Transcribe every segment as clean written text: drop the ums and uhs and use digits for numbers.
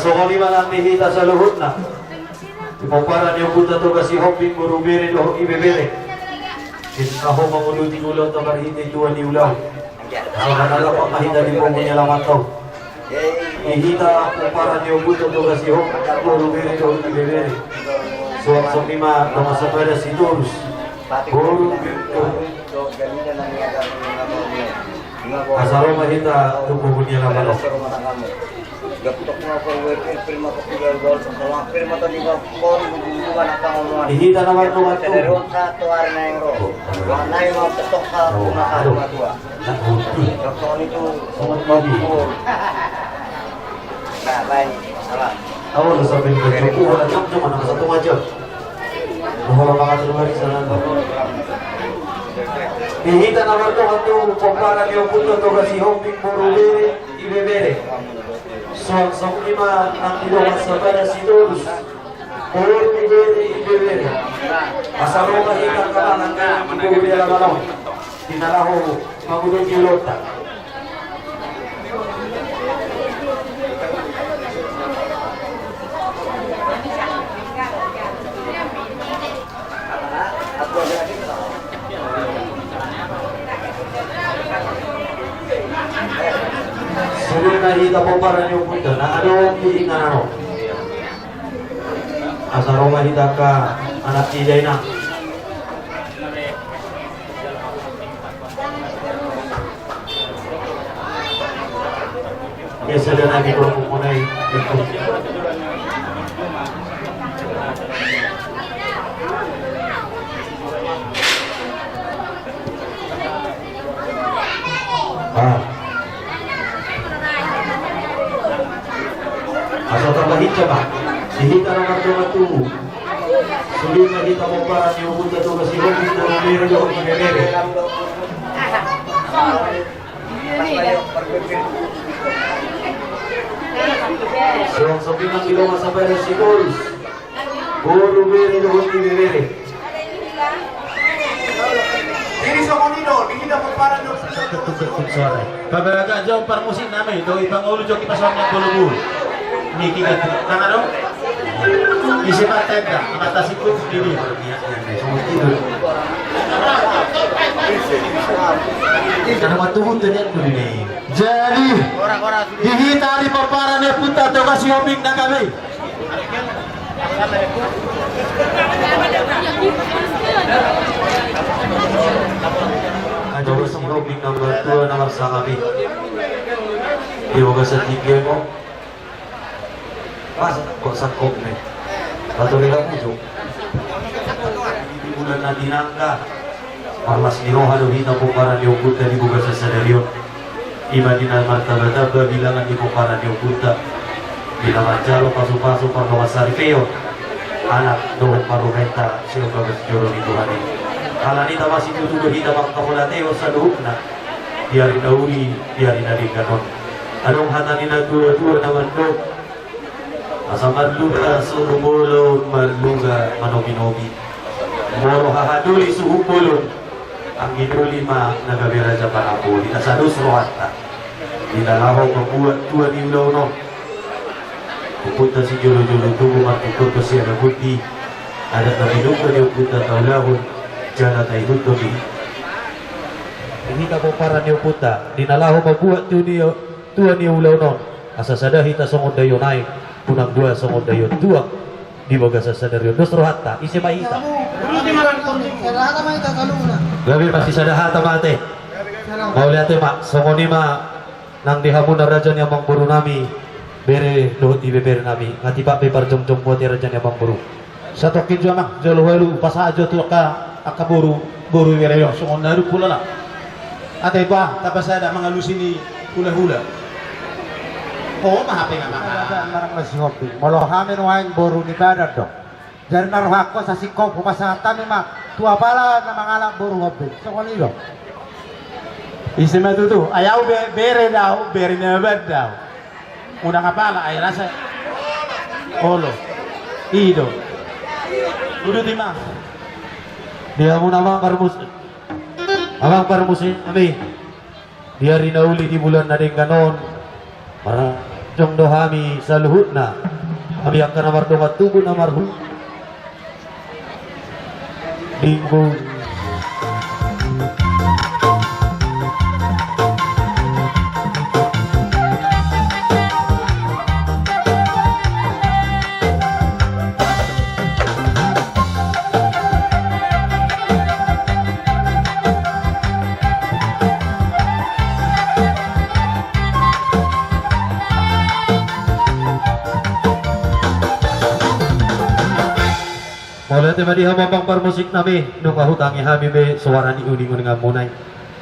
So kung lima lang nihita sa luhod na ipaparan yung punta to kasi hoping murubiri o ibebere ako manguluti ulang to karhita ituan ni ulaw ang kanala pang mahita ni po niya lang to ihita ipaparan yung punta to kasi hoping murubiri o ibebere so ang sa lima na masapara si Torus asaro mahita tubuh niya lang Gaputok mo ako with firma ko pigal gol sa mga firma to di ba kon bubukan ang pangamuan. Ihita naman to ato. Pero sa tuwar na yung ro. Wa na yung mga putok sa mga tua. Doktor nito sumat magi. Nah, baik. Salah. Awal sa bin ko ko wala jam jam ana sa tumajo. Mohon makatulungan sa nando. Ihita naman to ato pagpara niyo punto to kasi hoping murubere ibebere. So sa lima ang iluwas sa para si Torus Puro ibebere Asaro mahitang kalangan na ibebere lang alaw Tinalaho magulong kilota Sulit na hita po para niyo punta na ano ang piling na ano asaro mahita ka anak tiday na kesa dan lagi ko pupunay ito Asal tambahin siya ba? Sihita ng magdungan Sulit na hita mo para niupunta ito kasi hukit na meron doon ibebere. So ang sabi ng ilong sa pera si Torus Puro meron doon ibebere. Diri sa konino, dihita mo para doon sa Tutututut suara Pabalaga dyan para musik namin ito ipangulo dyan kipasawag ng bulubul Niki ka tanga dong isi partai ka atas itu sendiri karena matuhun tanya dulu nih jadi dihita di paparannya punta atau kasih hoping na kami ada si hoping nomor 2 nomor kami di boga sa tigil mo Mas, kok sakop nih? Batu rela pujuk. Di bulan na dinangka. Marlas niroha hita po para niupunta di buga sa sadaryon. Iba din ang martabata bilangan di po para niupunta. Bilangan jalo paso-paso para masaripeo. Anak doon parumenta siya bagas joro ni Tuhan ini. Kala nita masih tutugo hita magkakulateo sa loob na. Diyarin na uli, diyarin na rin ganon. Anong hatanin na tua-tua naman doon? Asa marluga surumulog marluga manobi-nobi moro hahaduli suhupulog ang gidulima nagabira sa panapuli nasa nusrohata dinalaho mabuhat tuwa ni ulaw no pupunta si Jolo-Jolo tubo matutod pa siya nabuti ada tabinuka niyo punta taulahon dyan at ay hutobi hindi ka po para niyo punta dinalaho mabuhat tuwa ni ulaw no asa sadahita sungod dayon ay punang dua songod dayon dua di boga sa senaryo nusro hatta isi mahita gabi pasti sadahata mate mau lihat mak songoni ma nang dihamun na raja niya mang buru nami bere dohot ibebere nami ngati pak pepar jom-jom buat raja niya mang buru satu kinjo mak jolo welu pasa ajo tu aka buru bere yo songon naru pula na ate pa tapos ada mangalusini hula-hula. Oh, mahapi nga mga. Marang masih hobi. Molo hamin wain boru ni badar dong. Dari naruh ako sa sikaw pupasatan ni mak. tua pala na mga anak buru ngopi. So kanino? Isima tutu, ayaw bere daw, bere na bad daw. Una kapala ay rasa olo, ido. Udah di mah. Dia mo namang parmusin. Amang parmusin kami. Dia rinauli di bulan na ding ganon. Para jong dohami sa luhut na. Kami akan namar dongat tubuh namar hu. Minggu. Mulai tema diha mapang parmusik nami nung kahutangi hami be suara ni uning uning amunay.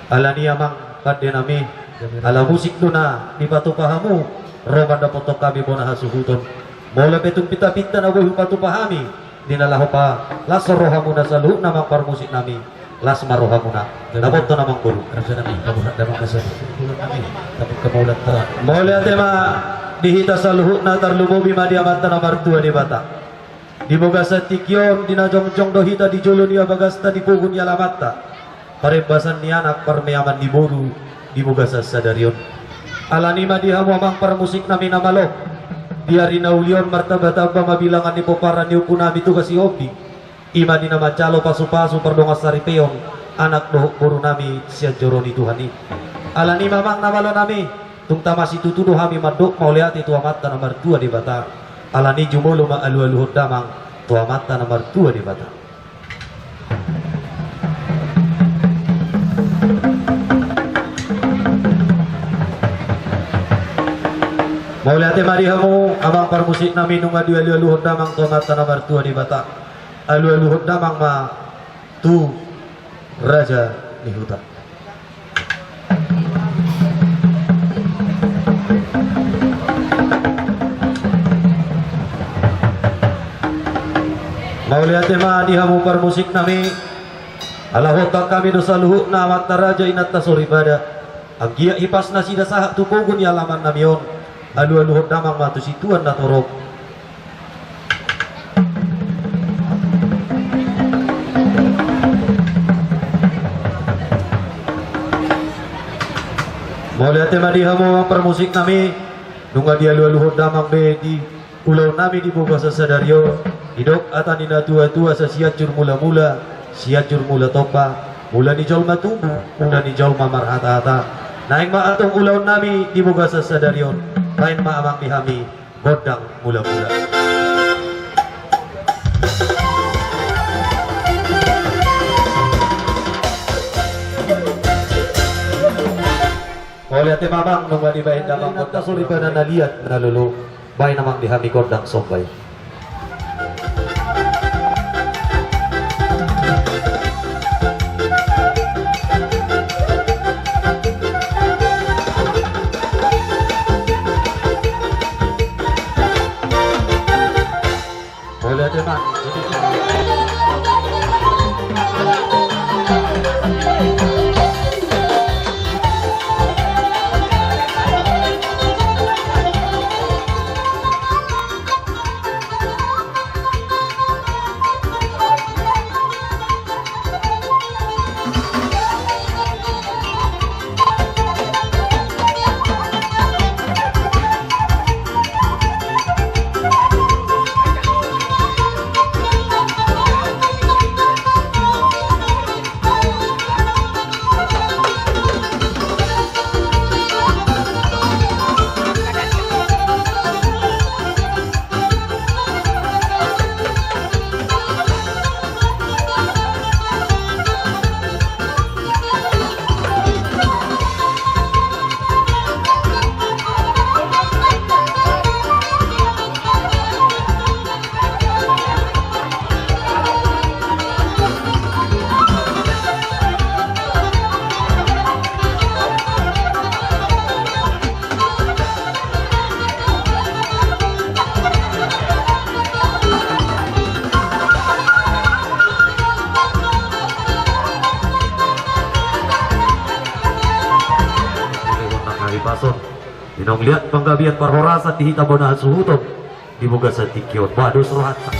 Ala ni amang kadde nami. Ala musik do na di batu pahamu. Roman da potok kami bona hasuhuton. Mulai betung pita-pita na buhi batu pahami. Dinalaho pa las rohamu na salu namang parmusik nami. Las marohamu na. Nabot to namang guru. Rasa nami kamulat damang kasar. Kami tapi kamulat ta. Mulai tema dihita saluhut na tarlumubi madiamata na martua di bata. Di boga sa tikyon, dinajong-jong dohita di jolo niya bagasta di pugun niya lamatta. Parebasan niya anak parmeyaman di boru, di boga sa sadaryon. Alanima di hamamang parmusik namin na malok. Di arinaulion martabataba mabilangan ni poparan niyo punami tugas si hobi. Ima di nama calo pasu-pasu perdongas saripeyon, anak dohok boru nami siya joroni Tuhani. Alanima mang namalo nami, tung tamasi tutudo hami madok mauliati tua mata nomor 2 di bata. Alani jumolo ma alu-aluhut damang tua mata nomor 2 di bata. Mau lihat marihamu abang parmusik nami nunga di alu-aluhut damang tua mata nomor 2 di bata. Alu-aluhut damang ma tu raja ni hutan. Mau lihat tema dihamu parmusik nami ala hotak kami dosa luhuk na mata raja inat tasori pada agia ipas nasi dasah tupogun ya laman namion alu-aluhut damang matu situan na torok. Mau lihat tema dihamu parmusik nami nunga dia alu-aluhut damang be di ulau nami di bawah sasadaryo. Hidok atanina tua-tua sa siacur mula-mula, siacur mula topa, mula ni jol matubu, mula ni jol mamarhata-hata. Naing maatong ulaw nami di boga sa sadaryon, kain maamang mihami, bodang mula-mula. Oleh ate mamang nung malibahin damang kodang sulipan na naliat nalulu, bay namang dihami kodang sombay. pason. Inong lihat panggabian parhorasa ti hita bona suhuton dibuga sa tikyot. Waduh surhata.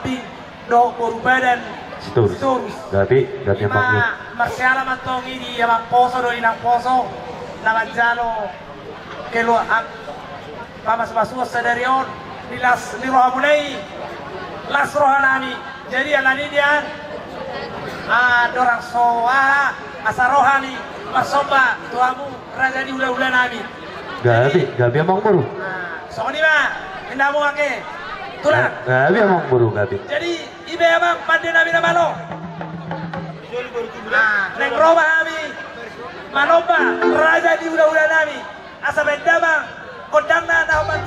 hopping do badan Siturus. Gabi ma Makmur. marsiala mantong ini yang poso do inang poso namanjalo kelo ak pamas basuh sadarion nilas niroha mulai las rohanami jadi alani dia dorang soa asa rohani masoba tuamu raja di ula nami Gabi Makmur. soni ma indamu ake tulang Gabi Makmur gabi. jadi ibe abang pande nabi na malo neng roba kami manoba raja di ula nami asa bendama kodang na umat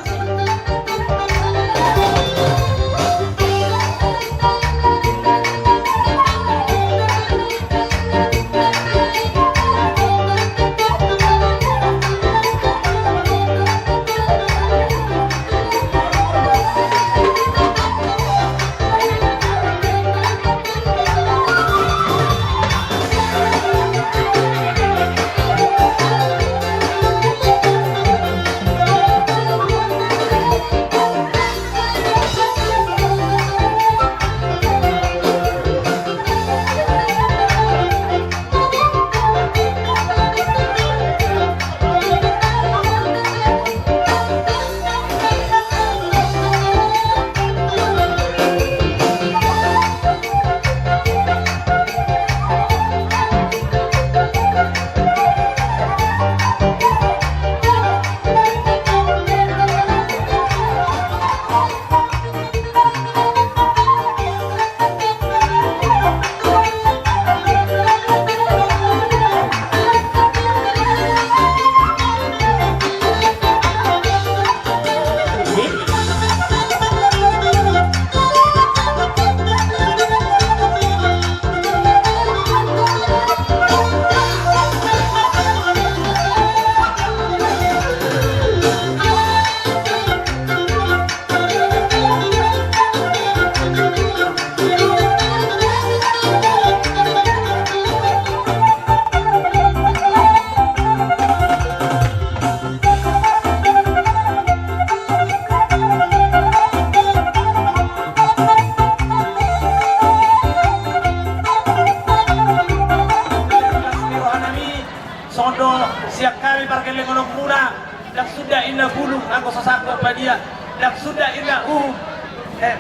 siap kami parkir lengonok muna dak sudah indah bulu aku sasako padia dak sudah indah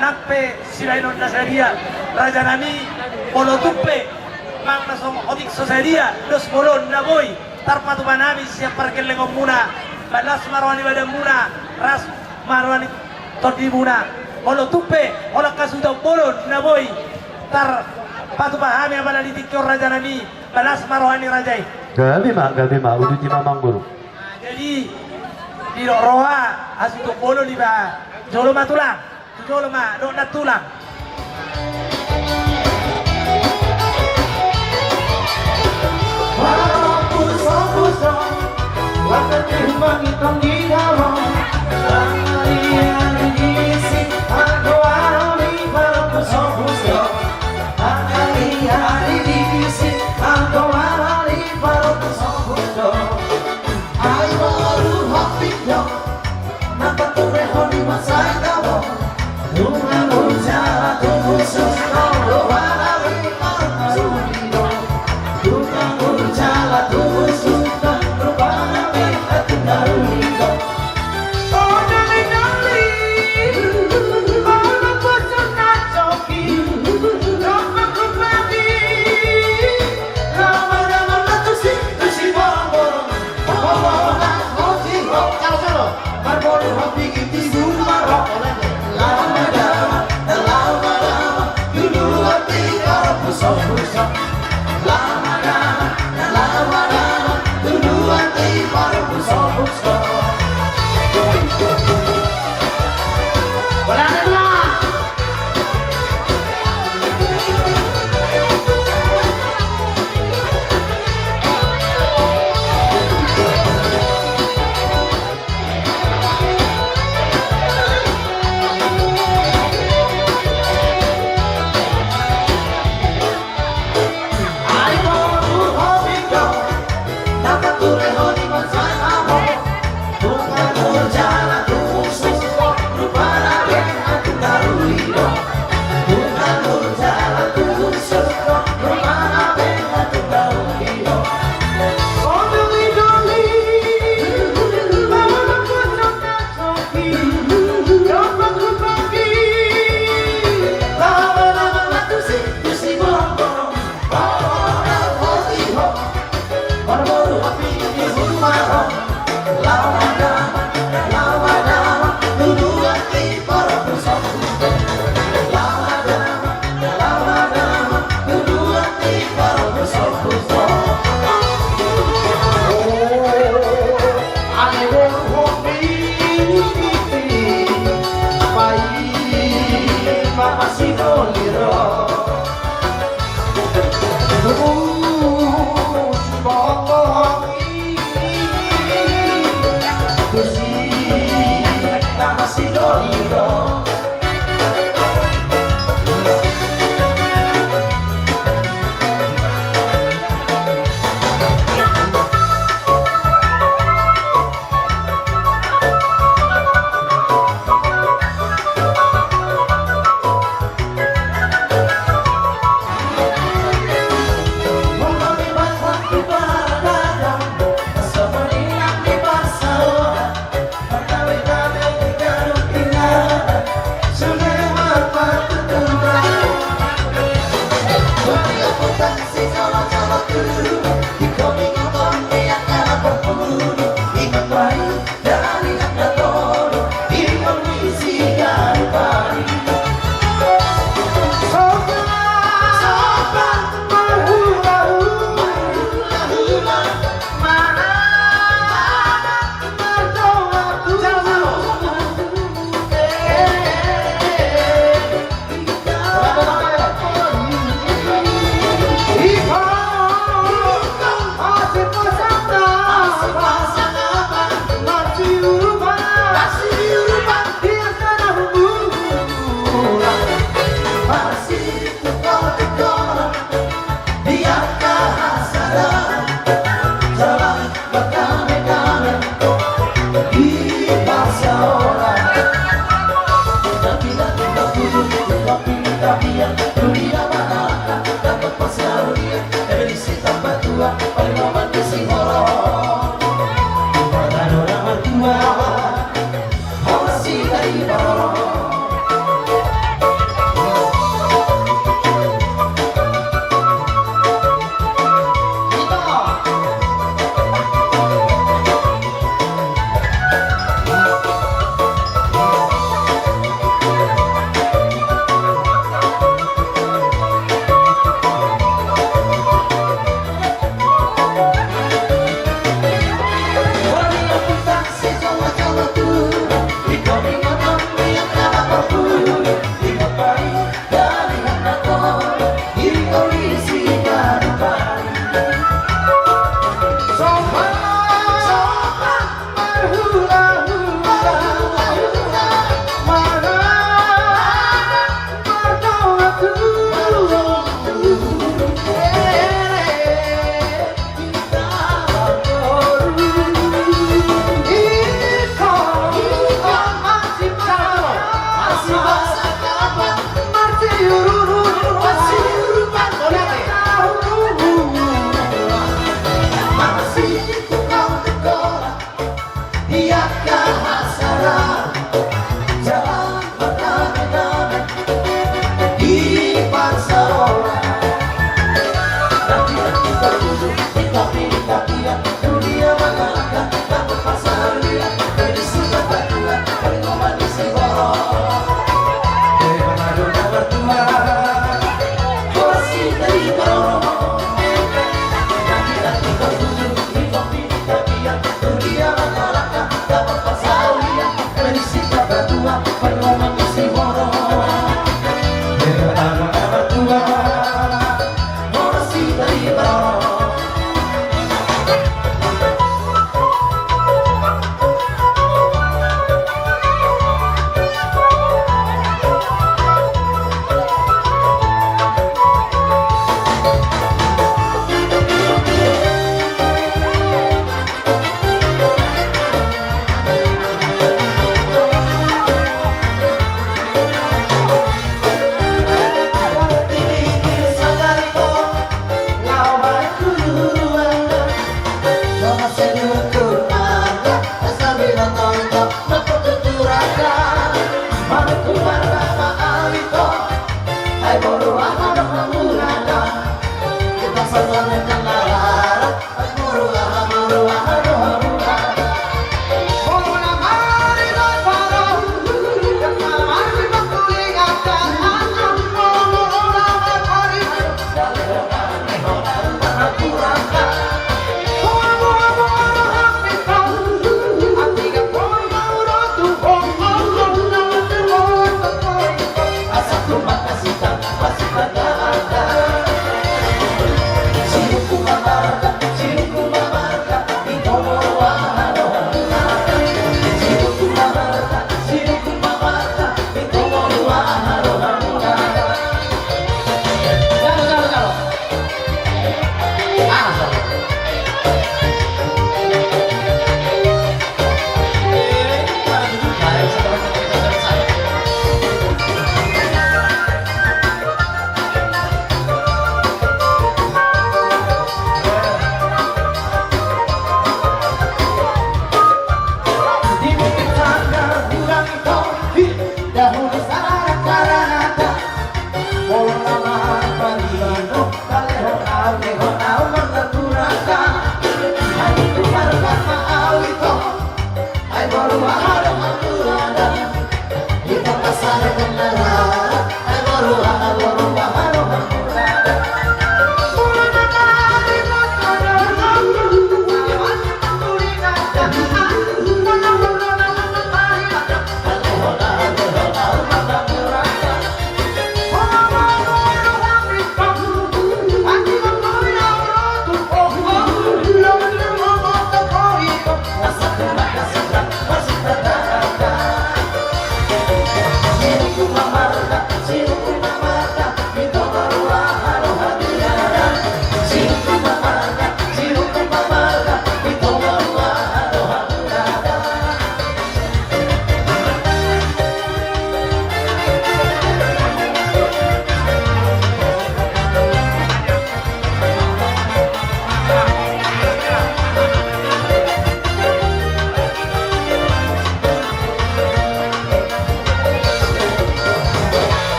nape silainon nasaria raja nami polo tupe mang nasong odik sosaria dos bolon na boy tarpatu manami siap parkir lengonok muna balas marwani badan muna ras marwani todi muna polo tupe olah kasudah bolon na boy tar patu pahami abana ditikor raja nami balas marwani rajai Gabi mak udah di mamang buru. Jadi di roha hasil tu polo di ba jolo matulang, jolo ma do natulang.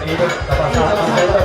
hidup kapal selam itu.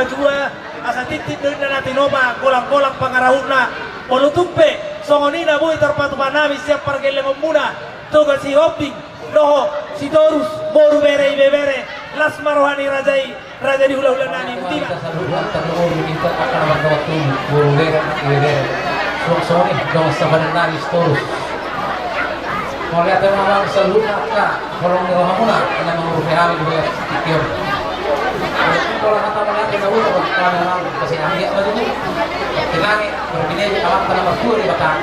Dua asa titit deui na Tinoma kolang-kolang pangarahuna Polutumpe songonina boy terpatu panami siap pargeleng muna toga si Hoping doho si Torus boru bere ibebere las marohani rajai raja di hula-hula nani mutina saluran terlalu kita akan waktu boru bere ibebere sore dong sebenarnya Torus mau lihat memang saluran ka kolong rohamuna ana mangurus hal dua tikir kalau kata melihat kita udah kalau kasih ambil apa dulu kenangi berbeda alam tanah berkur di batang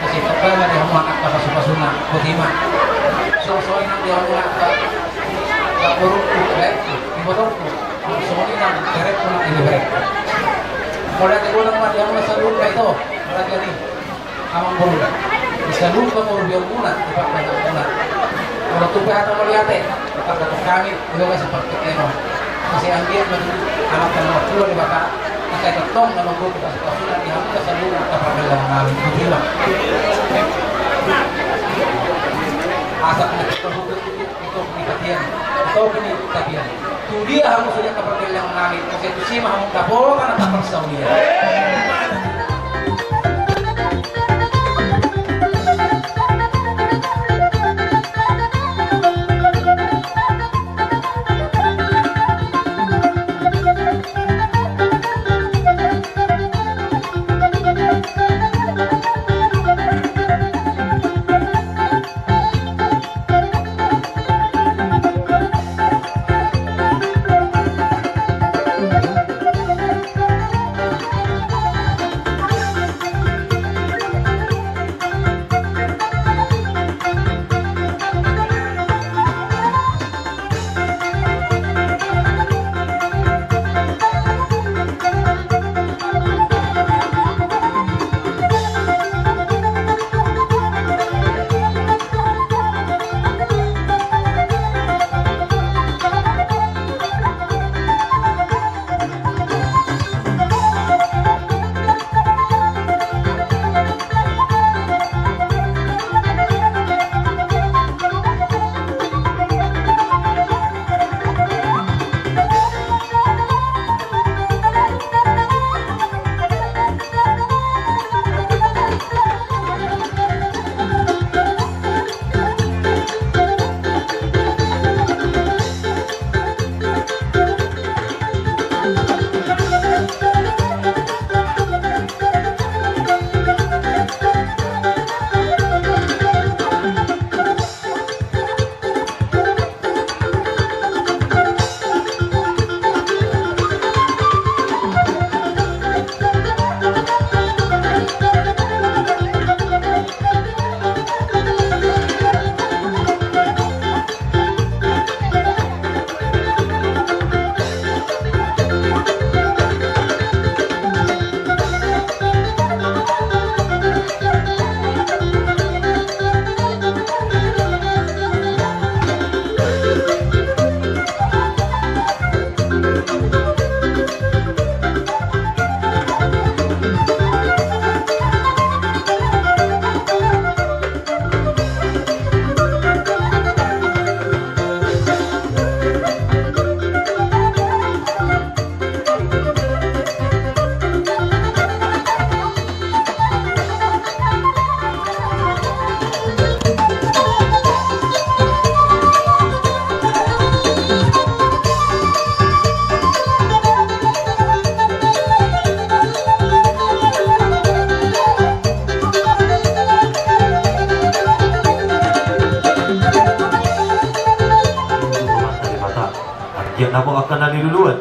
kasih terbawa di rumah apa pasuna bagaimana soal nanti orang tak buruk baik di botol semuanya kan direct pulang ini baik kalau lihat itu orang dia mulai salur kayak itu berarti ini amang buruk salur kamu dia mulai tempat mereka mulai kalau tuh atau melihat tempat kami juga seperti itu masih ambil menurut alat tanah keluar di bakar kita ketong nama guru kita sudah diambil seluruh kapal dalam kali begini asap itu peningkatan atau peningkatan itu dia harus sudah kapal dalam kali konstitusi mau kapal karena kapal Saudi namo akan nani duluan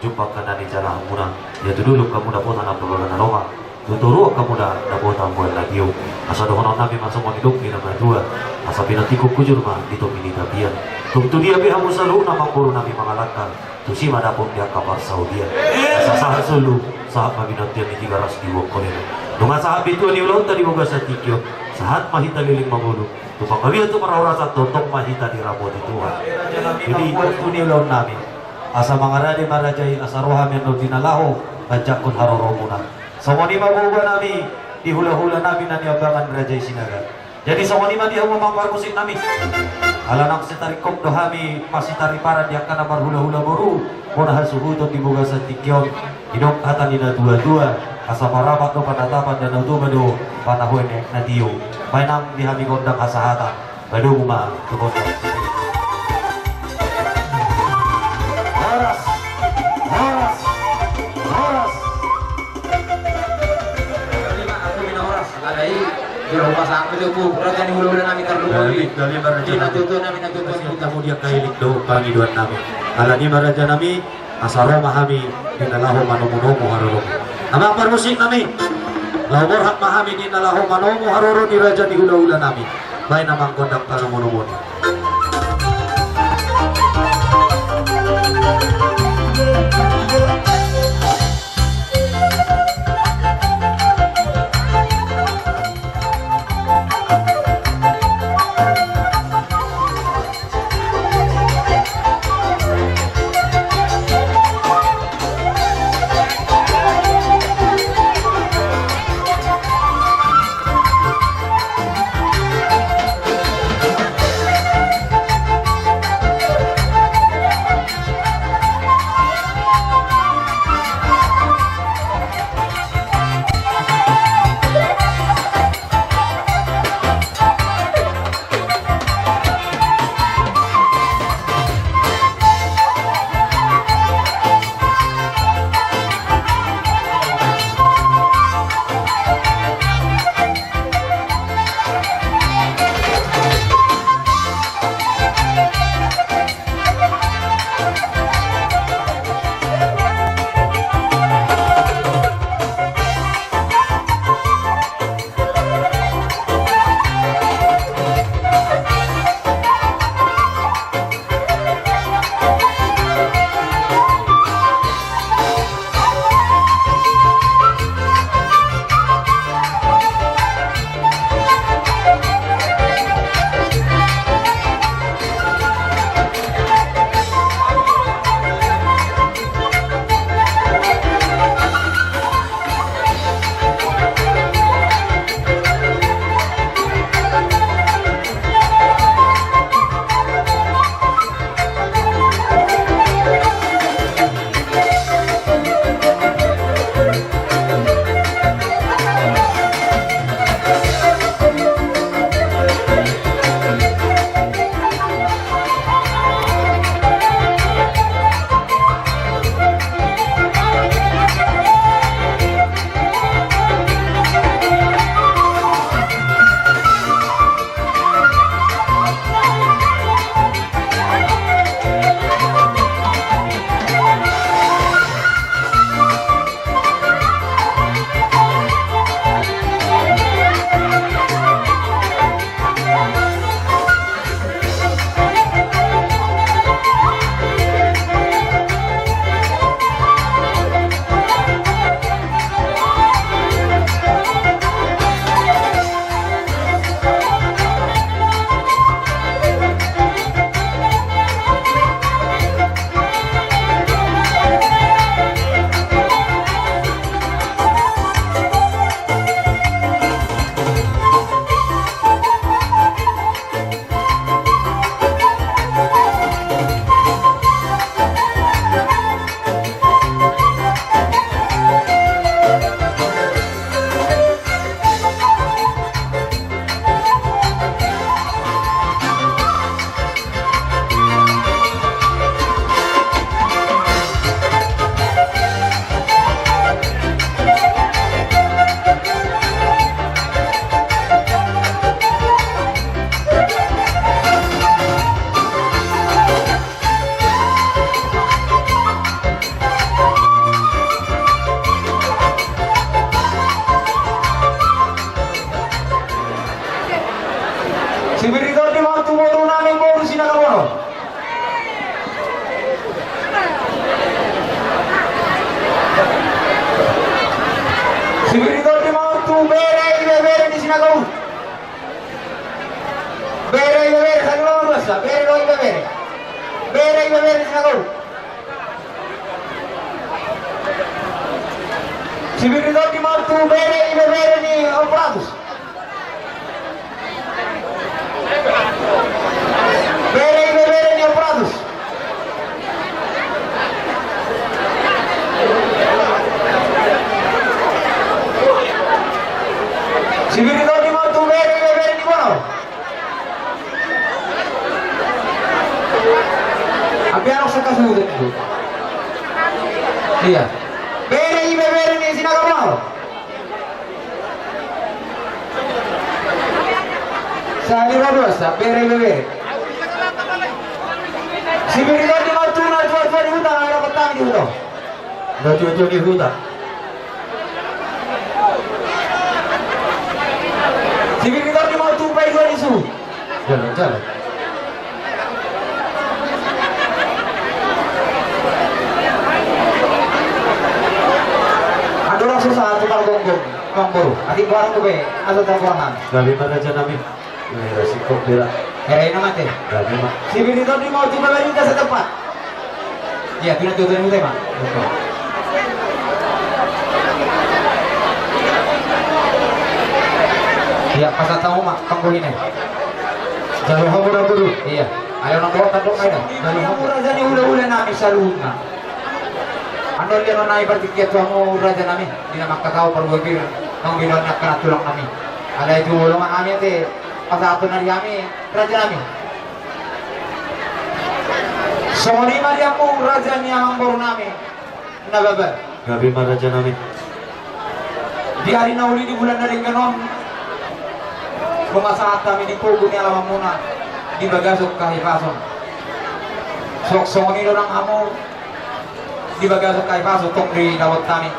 jumpa kan nani jalan muna yaitu dulu kamu dapat tanah perlolan aroma tuturu kamu dapat tambuhan lagi asa dohonon nabi masuk hidup di nama dua asa pinatiku kujur mah itu ini tabian tu dia biha musalu nama guru nabi mangalakkan tu si madapun dia kabar Saudia asa sah sulu sahabat binatian di 300 diwa kolena dengan sahabat itu di ulang tadi boga satikyo saat mahita liling mangulo tupang kami itu para orang satu tok mahita di ramo di Tuhan. Jadi waktu ni lawan namin asa mga rade marajay asa roha men dinalaho kajakon haroromuna. Sama ni mabuga nami di hula-hula namin na niabangan rajay sinaga. Jadi sama ni dia mamambar musik nami. Alanang setarikok dohami masih tari para dia kana marhula-hula baru. Muna hasuhuto di buga sa tikyon. Inok hata nina dua-dua. Asa parapat do panatapan dan do bado panahon na diyo. Mainang dihami gondang kasahatan. Bado buma tukon. Horas. Horas. Horas. Lima aku mina oras. Alai di rumah sakit itu berarti yang hulu namin terlalu. Dali maraja Natuto namin natuto kita mau dia kailik do pangiduan nami. Alani maraja nami asaro mahami dinalaho manomonomo haroro. Amang permusik nami. Lawor hak mahami dinalaho manomo haroro di raja di hula-hula nami. Baik namang kondang panomonomono. sa bere lo iba bere. Bere iba bere sinago. Sibiridor di Martu bere iba bere ni Operatus. Bere iba bere ni Operatus. Sibiridor di Martu bere iba bere ni Bono. Abbiamo sa kasudo dito. Iya. Bere iba bere ni Sinagamono. Sa Lirodosa, bere iba bere. Sibiridor di Martu na tua di hutan ada petang di hutan. Dua-dua di hutan. Sibiridor di Martu pai dua di su. Jalan. Ada orang susah tukar gonggong, gonggong. Adik barang tu be, ada teleponan. Gabi mana aja nabi. Ini resiko bela. Hei nama teh. Gabi mah. Sibiridor di Martu bela juga setempat. Iya, tujuan itu tema. Iya, pasal tahu mak, kampung ini. Jalur hamura dulu. Iya, ayo nang bawa tanduk aja. Dari kamu raja ni ula-ula nami saluna. Ando lihat mana ibarat tiket kamu raja nami, dina makka kau perbuakir, kamu bilang nak kena tulang nami. Ada itu ulama kami teh, pasal atu nari kami raja nami. Somoni mariamu raja ni amang baru nami, nababa. Gabi mana aja nabi. Di hari nauli di bulan dari kanon, Kumasa kami di pugu ni alam muna di bagasok kahipason. Sok soni dorang kamu di bagasok kahipason tok di dawat kami.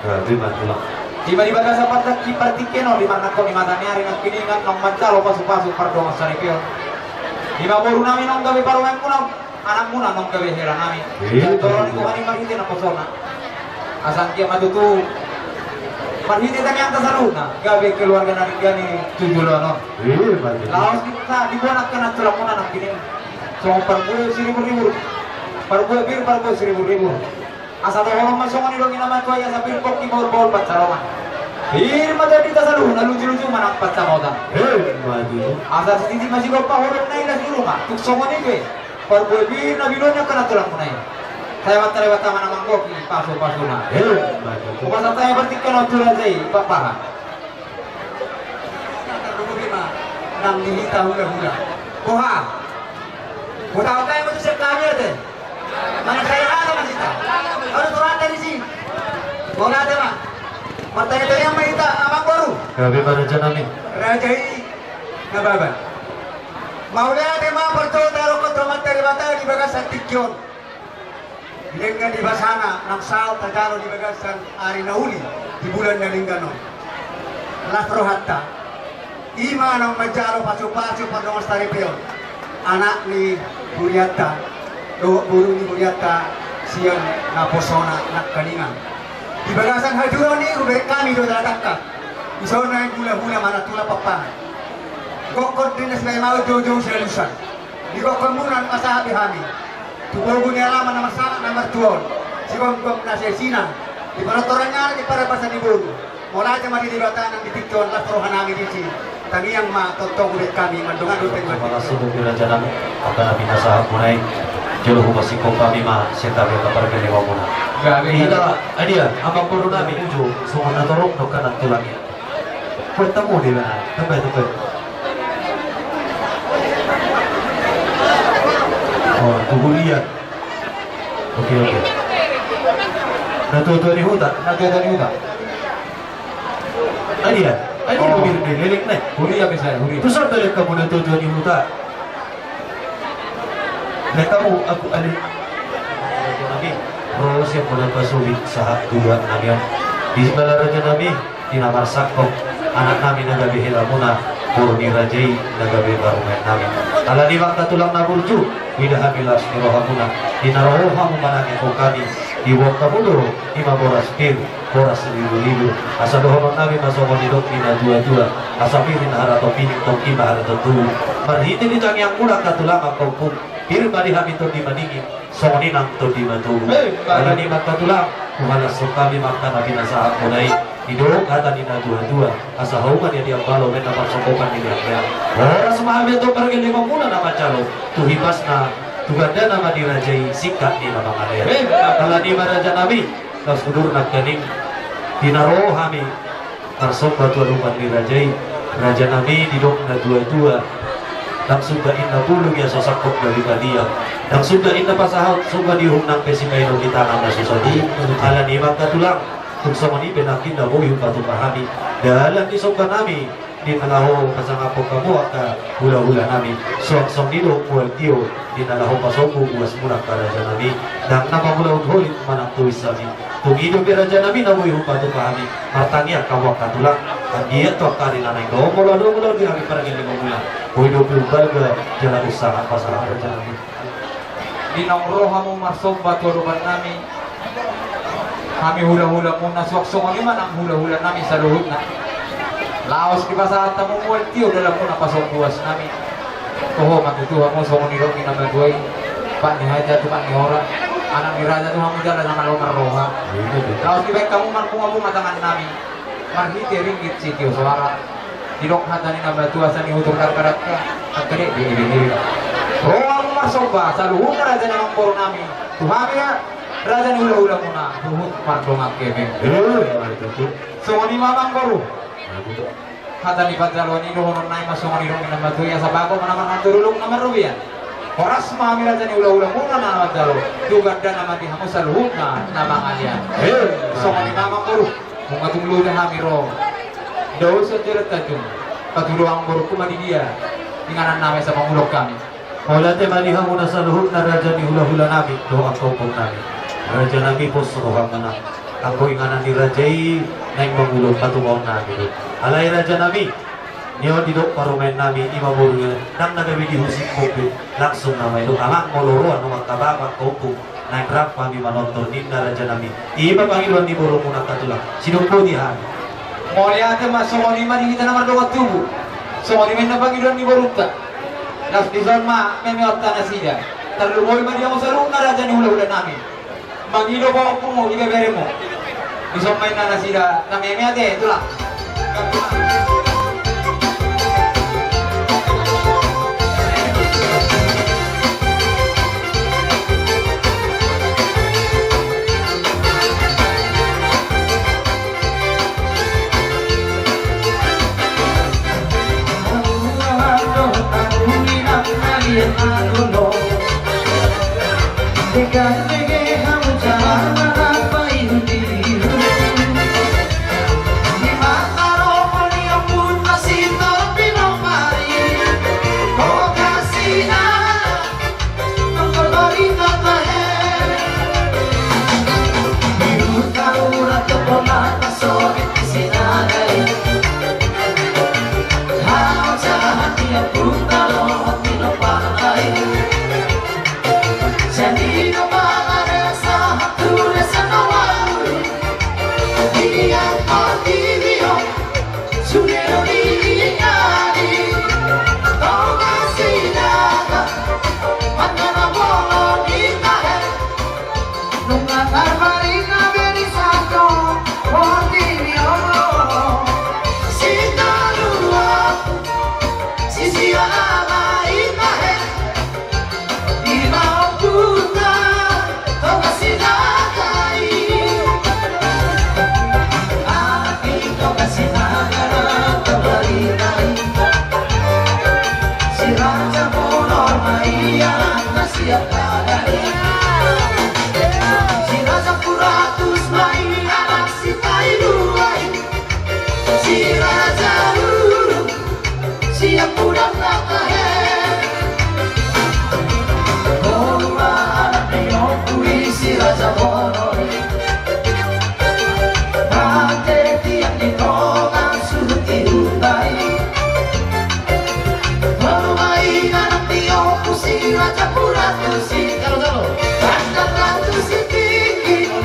Gabi mana. Tiba di bagasok patak kipartikeno di mana ko ni matani hari nak kiningan nong mancalo pasu-pasu pardo masaripio. Di baru nami nong gawe baru yang muna anak muna nong gawe hera nami. Dorong ko hani magiti na pasona. Asang kia matutu Parhiti tanya atas aluna, gawe keluarga nari gani 7 lono. Mana. Laos kita dibuat kena tulang mana nak gini. So perbuah 1.000, perbuah bir perbuah 1.000. Asal orang masuk ni dongin nama tua ya sabir koki bol pacaroman. Bir mata di tas aluna lucu-lucu mana pacaroman. Mana. Asal sedikit masih kau pahorot naik di rumah. Tuk somoni ke, perbuah bir nabi lonya kena tulang mana. Saya lewat taman amang koki pasu-pasu na. Mana. Kumasa tayo bertikan o tulad ay papaha. Nang nihita hula-hula. Kuha. Kutaw tayo mo sa kami natin. Manasayaan naman sita. Ano turan tayo si? Kung natin ma. Matay tayo ang mahita amang baru. Gabi mana aja nabi. Rajai nababan. Maula natin mga pertutaro ko tumatari bata di bagasan tikyon. Dengan di basana ng sao Tagalog di bagasan ari na huli di bulan na Linggano. Latro hatta. Ima ng Majaro pasu-pasu pada mas taripeo. Anak ni Buryata, burung ni Buryata siyan na posona na kaningan. Di bagasan haduro ni ubek kami do datakka. Isona gula-gula mana tula papa. Gokod din sa mau jojo selusan. Di gokod muna masabi hami. Tubuh niya alaman na masama na martuon. Si Gom na siya sinang. Di panatoran niya, di para pasan ibugo. Mula siya matitibatan ng ditikyon, lasrohan namin dito. Taniyang matotong ulit kami, mandungan ulit Terima kasih untuk raja nabi. Akan nabi nasa munay. Jolo humasi ko kami ma setabi kapar kelewa muna. Ida, adia, amang puro nabi ujo. Sungan na torong no kanan tulangnya. Bertemu di mana? Tempat. Oh, tunggu lihat. Oke. Natutuan di hutan. Adia, begini lilik nih. Huria bisa, huria. Terus apa yang kamu natutuan di hutan? Nah kamu aku ada Nabi. Terus yang pernah pasubit sahat dua Nabi. Di sebelah raja Nabi, dinamar sakok anak Nabi nagabi hilamuna. Purni rajai nagabi barumen Nabi. Ala di waktu tulang naburju. Tidak habilas nirohamuna. Dinarohamu manang kami di waktu mudo ima boras kir boras ribu asa dohon nabi masuk didok ina dua asa pirin harato pining toki harato tu marhiti di tang yang murah katulama kampung pir badi hamito di madingin soni nang to di matu ala ni makatulang kuhala sukami makna nabi nasahat mulai idok kata nina dua asa hauman ya dia balo men dapat sokokan di dia boras mahabil to pergi 5 bulan nama calo tu hibasna tuganda nama dirajai sikat di nama malaya kalau di raja nabi tas kudur nak kening dinaro hami tarsok batu lupan dirajai raja nabi didok na dua dan sudah inna pulung ya sosakok dari badia dan sudah inna pasahal sudah dihunang pesimaino di tangan nasusadi ala ni magkatulang kung sa mani penakin na boy yung patupahami dalam di soka nami di nalaho kasangapok kamu ka hula-hula nami suang-suang nilo mual tiyo di nalaho pasoku buwas murang ka raja nami dan namamulaw hulit manang tuwis sami kung ido pi raja nami na boy yung patupahami martangya kawak katulang ang iya to akari nanay mula di kami parang 5 bulan boy do pilbaga jalan usaha pasang raja nami dinongroha mo masok baturuban namin kami hula-hula muna suwak-suwak naman ang hula-hula namin sa luhod na laos di pasahat na mumuwal tiyo dalam muna pasok buwas namin kuho matutuha mo sa kunilong inamagoy pa ni Haja tuman ni Hora anang ni Raja tuha mo dala ng alomar roha laos di baik kamu man kung matangan namin marhiti ringgit si tiyo suara dinok hata ni nabatuwa sa ni Hutur Karkarat ka at kani di roha mo masok ba sa luhod na Raja ng poro namin tuhami ya Raja ni hula-hula muna luhod mardong ang kevin so ni mamang baru kata ni Padzalwan ini honon naik masuk ni rong na matuya sa bago manaman ang turulong na marubian oras mami Raja ni hula-hula muna na Padzalwan tugad na naman di hamo sa luhod na namangalian so ni mamang baru kung atong luda hami rong daw sa tirat tajong patuluang baru kumadi dia tinganan namin sa pangulog kami wala te malihan muna sa luhod na raja ni hula-hula namin do ang kaupong namin raja namin po suruhang na ako inganan ni Rajai naing mangulong patungong namin alay raja namin niyo didok parumen namin imamulungan nang nagawidi husik kopi langsung naman ito amak moloro ano magkababang kaupong naing rap kami manonton ni na raja namin iba pangiluan ni Boro muna katulang sinumpo di hari Moliate mas sumoni man kita na mardokat tubo sumoni man na pangiluan ni Boruta las dizon ma memiota na sida terlumoy man dia mo sa luhod na Raja ni hula-hula namin mangilo ko po mo ibebere mo isang may na sila namemete ito lang Raja Pura Tusi, kalau basta Tusi tinggi.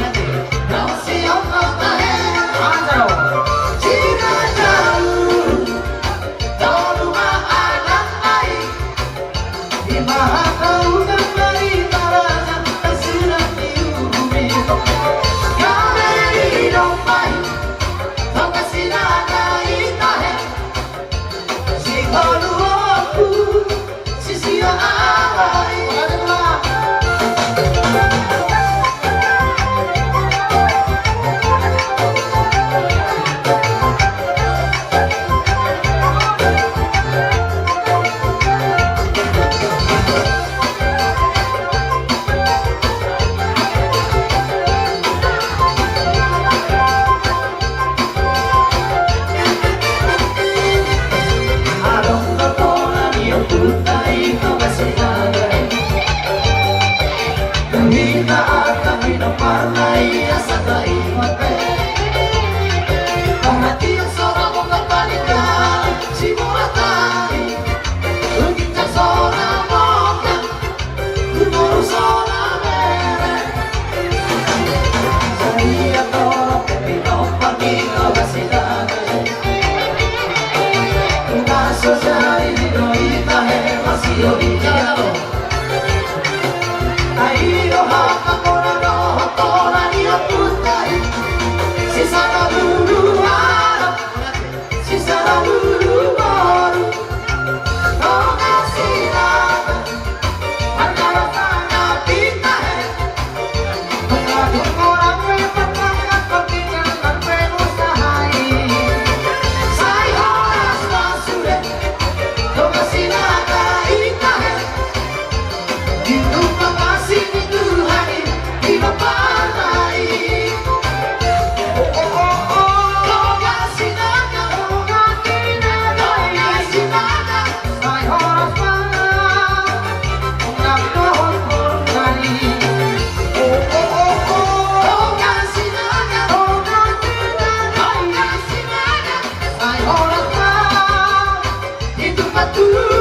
Itu patuh